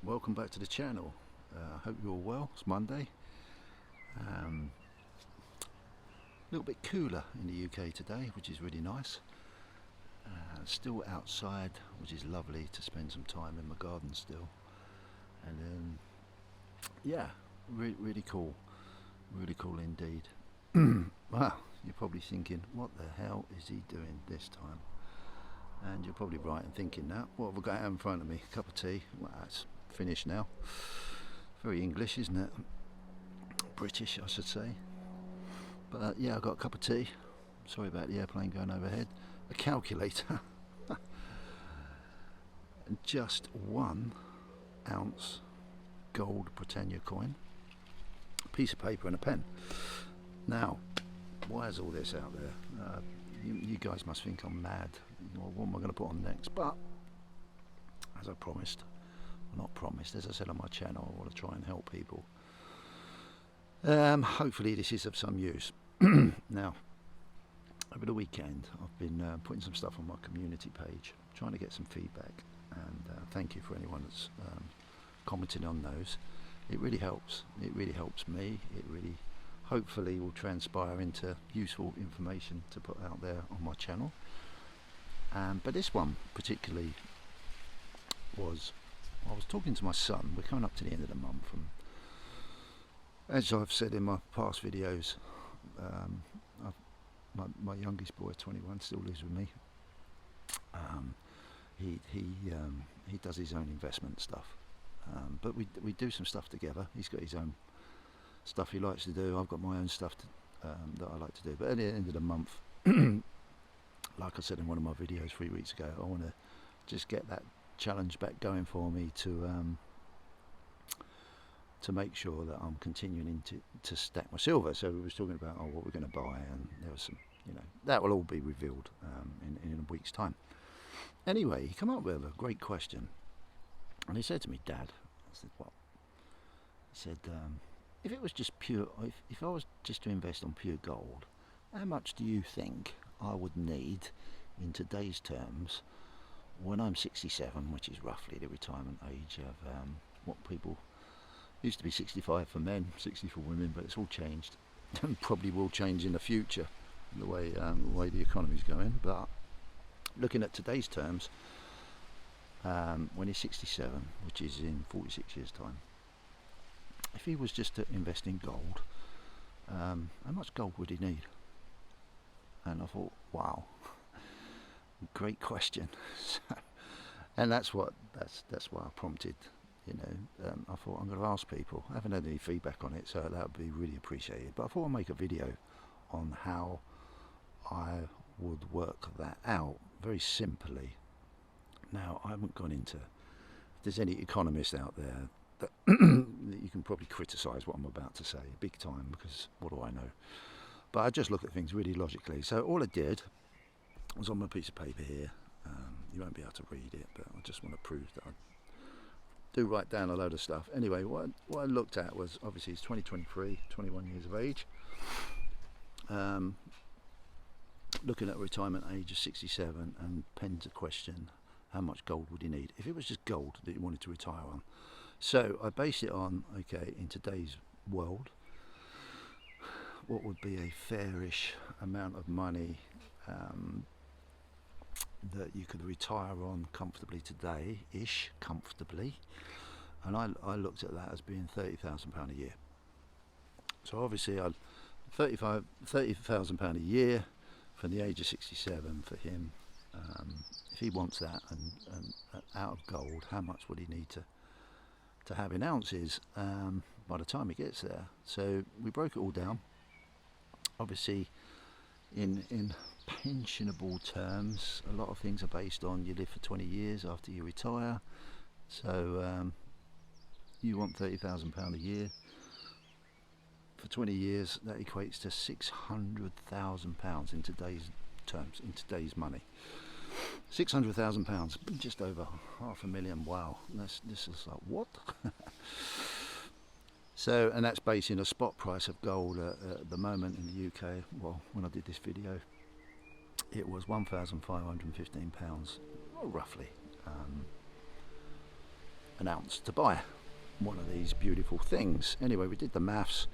welcome back to the channel. I hope you're all well. It's Monday. A little bit cooler in the UK today, which is really nice. Still outside, which is lovely to spend some time in my garden still. And yeah, really cool indeed. Well, you're probably thinking, what the hell is he doing this time? And you're probably right in thinking that. What have I got out in front of me? A cup of tea. Well, that's finished now. Very English, isn't it? British, I should say. But yeah, I've got a cup of tea. Sorry about the airplane going overhead. A calculator. And just 1 ounce gold Britannia coin. A piece of paper and a pen. Now, why is all this out there? You guys must think I'm mad. What am I going to put on next? But as I promised, well, not promised, as I said on my channel, I want to try and help people. Hopefully this is of some use. Now, over the weekend I've been putting some stuff on my community page, trying to get some feedback, and thank you for anyone that's commented on those. It really helps. It really helps me. It really hopefully will transpire into useful information to put out there on my channel. But this one particularly was, I was talking to my son. We're coming up to the end of the month, and as I've said in my past videos, my youngest boy, 21, still lives with me. He does his own investment stuff, but we do some stuff together. He's got his own stuff he likes to do. I've got my own stuff that I like to do. But at the end of the month, like I said in one of my videos 3 weeks ago, I want to just get that challenge back going for me to make sure that I'm continuing to stack my silver. So we was talking about what we're going to buy, and there was some, that will all be revealed in a week's time. Anyway, he came up with a great question, and he said to me, "Dad," I said, "What?" He said, if it was just pure, if I was just to invest on pure gold, how much do you think I would need in today's terms when I'm 67, which is roughly the retirement age of what people used to be 65 for men, 60 for women, but it's all changed and probably will change in the future, the way the economy's going. But looking at today's terms, when he's 67, which is in 46 years time, if he was just to invest in gold, how much gold would he need? And I thought, wow, great question. And that's why I prompted. I thought I'm going to ask people. I haven't had any feedback on it, so that would be really appreciated. But I thought I'd make a video on how I would work that out very simply. Now, I haven't gone into, if there's any economists out there that you can probably criticise what I'm about to say big time, because what do I know? But I just look at things really logically. So all I did was, on my piece of paper here, you won't be able to read it, but I just want to prove that I do write down a load of stuff. Anyway, what I looked at was, obviously he's 2023, 21 years of age, looking at a retirement age of 67, and penned a question: how much gold would he need if it was just gold that you wanted to retire on? So I based it on, okay, in today's world, what would be a fairish amount of money that you could retire on comfortably today-ish, comfortably, and I looked at that as being £30,000 a year. So obviously £30,000 a year from the age of 67 for him. If he wants that and out of gold, how much would he need to have in ounces by the time he gets there? So we broke it all down. Obviously, in pensionable terms, a lot of things are based on you live for 20 years after you retire. So you want £30,000 a year for 20 years. That equates to £600,000 in today's terms, in today's money. £600,000, just over $500,000. Wow, this is like, what? So, and that's based on a spot price of gold at the moment in the UK. Well, when I did this video, it was £1,515, well, roughly. an ounce to buy one of these beautiful things. Anyway, we did the maths,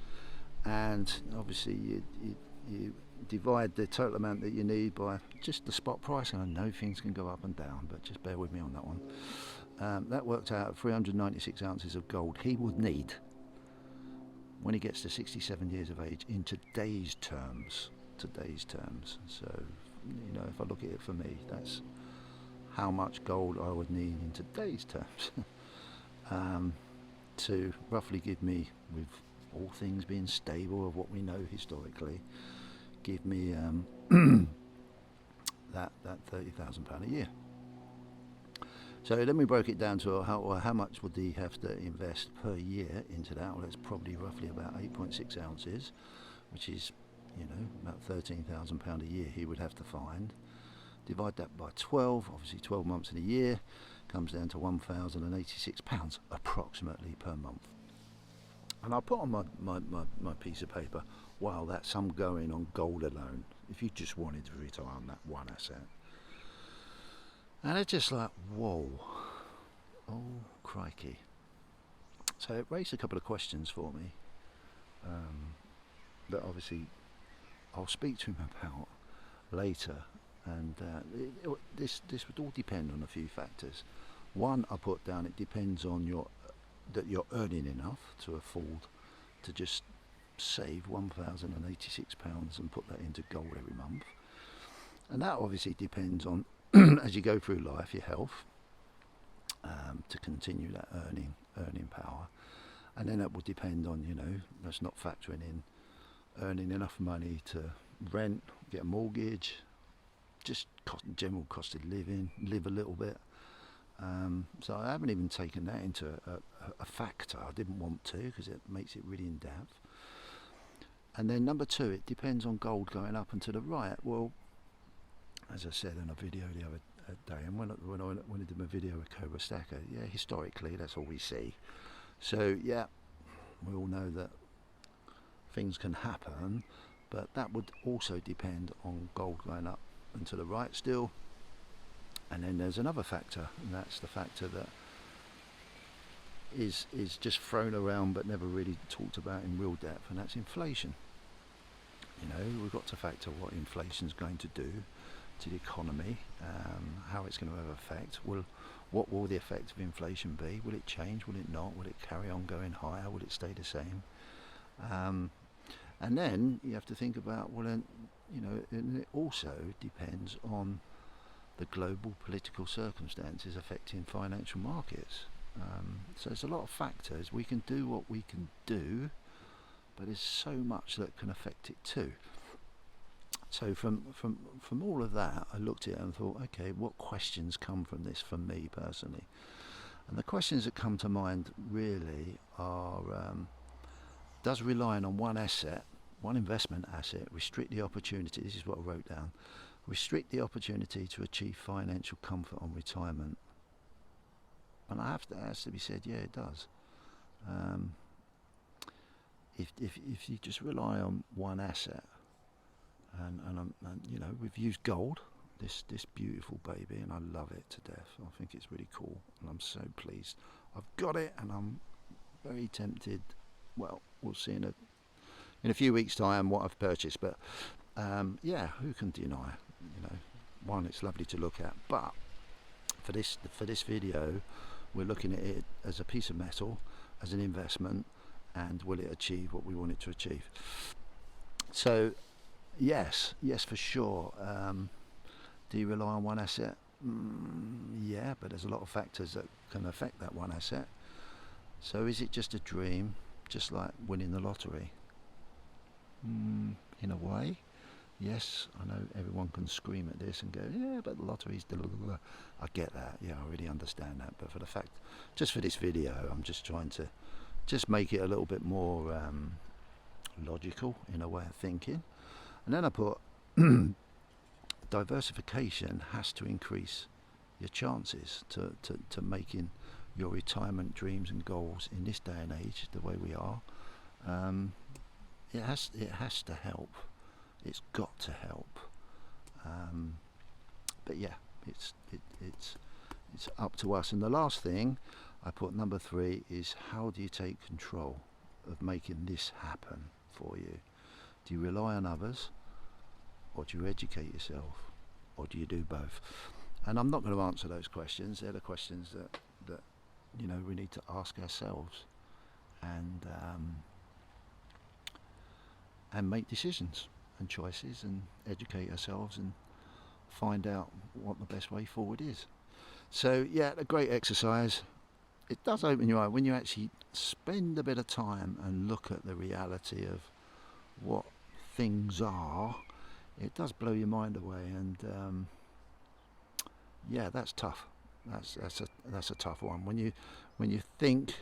and obviously you divide the total amount that you need by just the spot price, and I know things can go up and down, but just bear with me on that one. That worked out at 396 ounces of gold he would need when he gets to 67 years of age in today's terms. So, you know, if I look at it for me, that's how much gold I would need in today's terms to roughly give me, with all things being stable of what we know historically, give me that £30,000 a year. So then we broke it down to how much would he have to invest per year into that. Well, that's probably roughly about 8.6 ounces, which is, you know, about £13,000 a year he would have to find. Divide that by 12, obviously 12 months in a year, comes down to £1,086 approximately per month. And I'll put on my piece of paper, wow, that's some going on gold alone, if you just wanted to retire on that one asset. And it's just like, whoa, oh crikey. So it raised a couple of questions for me that obviously I'll speak to him about later. And this would all depend on a few factors. One, I put down, it depends on that you're earning enough to afford to just save £1,086 and put that into gold every month. And that obviously depends on, as you go through life, your health, to continue that earning power. And then that will depend on, you know, that's not factoring in earning enough money to rent, get a mortgage, just general cost of living, live a little bit. So I haven't even taken that into a factor. I didn't want to, because it makes it really in depth. And then number two, it depends on gold going up and to the right. Well, as I said in a video the other day, and when I did my video with Cobra Stacker, yeah, historically that's all we see. So yeah, we all know that things can happen, but that would also depend on gold going up and to the right still. And then there's another factor, and that's the factor that is just thrown around but never really talked about in real depth, and that's inflation. You know, we've got to factor what inflation's going to do to the economy, how it's going to have an effect. Well, what will the effect of inflation be? Will it change? Will it not? Will it carry on going higher? Will it stay the same? And then you have to think about, well, then, you know, and it also depends on the global political circumstances affecting financial markets. So there's a lot of factors. We can do what we can do, but there's so much that can affect it too. So from all of that, I looked at it and thought, okay, what questions come from this for me personally? And the questions that come to mind really are, does relying on one asset, one investment asset, restrict the opportunity, this is what I wrote down, restrict the opportunity to achieve financial comfort on retirement? And it has to be said, yeah, it does. If you just rely on one asset, and you know, we've used gold, this beautiful baby, and I love it to death. I think it's really cool, and I'm so pleased I've got it, and I'm very tempted. Well, we'll see in a few weeks' time what I've purchased, but yeah, who can deny? You know, one, it's lovely to look at, but for this video, we're looking at it as a piece of metal, as an investment, and will it achieve what we want it to achieve? So yes, for sure. Do you rely on one asset? Yeah, but there's a lot of factors that can affect that one asset. So is it just a dream, just like winning the lottery? In a way, yes. I know everyone can scream at this and go, yeah, but the lottery's blah, blah, blah. I get that, yeah, I really understand that, but for the fact, just for this video, I'm just trying to just make it a little bit more logical in a way of thinking. And then I put diversification has to increase your chances to making your retirement dreams and goals in this day and age, the way we are. It has to help. It's got to help. But yeah, it's up to us. And the last thing I put number 3 is, how do you take control of making this happen for you? Do you rely on others, or do you educate yourself, or do you do both? And I'm not going to answer those questions. They're the questions that we need to ask ourselves, and make decisions and choices and educate ourselves and find out what the best way forward is. So yeah, a great exercise. It does open your eye when you actually spend a bit of time and look at the reality of what things are. It does blow your mind away, and yeah, that's tough. That's a tough one. When you think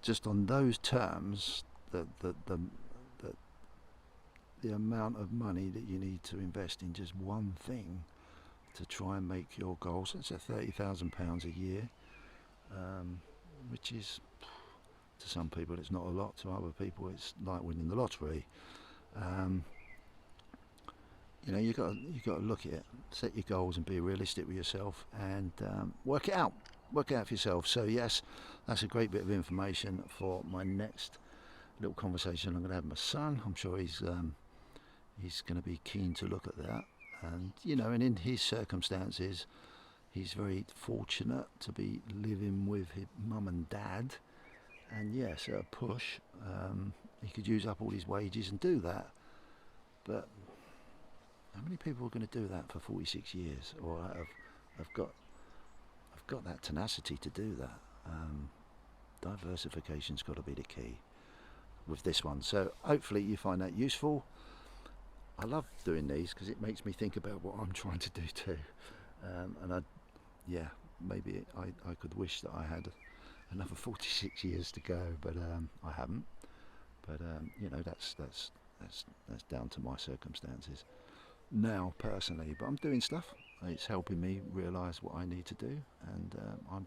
just on those terms, the amount of money that you need to invest in just one thing to try and make your goals. It's £30,000 a year, which is, to some people it's not a lot, to other people it's like winning the lottery. You got to look at it, set your goals and be realistic with yourself, and work it out for yourself. So yes, that's a great bit of information for my next little conversation I'm going to have with my son. I'm sure he's going to be keen to look at that, and in his circumstances, he's very fortunate to be living with his mum and dad, and yes, at a push, he could use up all his wages and do that. But how many people are going to do that for 46 years, or have got that tenacity to do that? Diversification's got to be the key with this one. So hopefully you find that useful. I love doing these because it makes me think about what I'm trying to do too, and maybe I could wish that I had another 46 years to go, but I haven't. But that's down to my circumstances now personally. But I'm doing stuff. It's helping me realise what I need to do, and I'm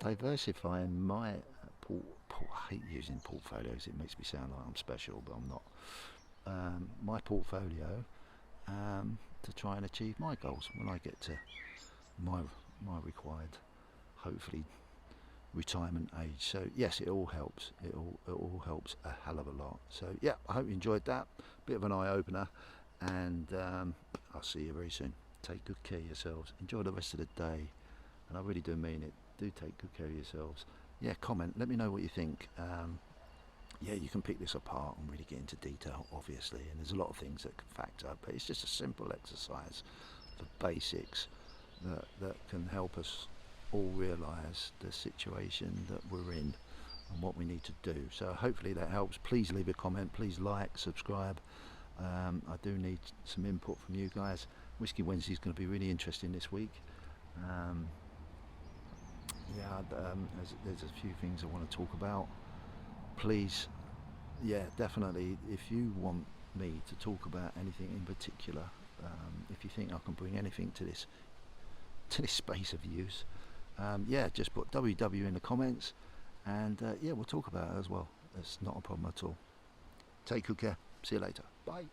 diversifying my I hate using portfolios. It makes me sound like I'm special, but I'm not. My portfolio, to try and achieve my goals when I get to my required, hopefully, retirement age. So yes, it all helps. It all helps a hell of a lot. So yeah, I hope you enjoyed that. Bit of an eye opener, and I'll see you very soon. Take good care of yourselves. Enjoy the rest of the day, and I really do mean it. Do take good care of yourselves. Yeah, comment. Let me know what you think. Yeah, you can pick this apart and really get into detail, obviously, and there's a lot of things that can factor, but it's just a simple exercise for basics that can help us all realise the situation that we're in and what we need to do. So hopefully that helps. Please leave a comment, please like, subscribe. I do need some input from you guys. Whiskey Wednesday is going to be really interesting this week. There's a few things I want to talk about. Please, yeah, definitely, if you want me to talk about anything in particular, if you think I can bring anything to this space of use, just put WW in the comments, and we'll talk about it as well. It's not a problem at all. Take good care. See you later. Bye.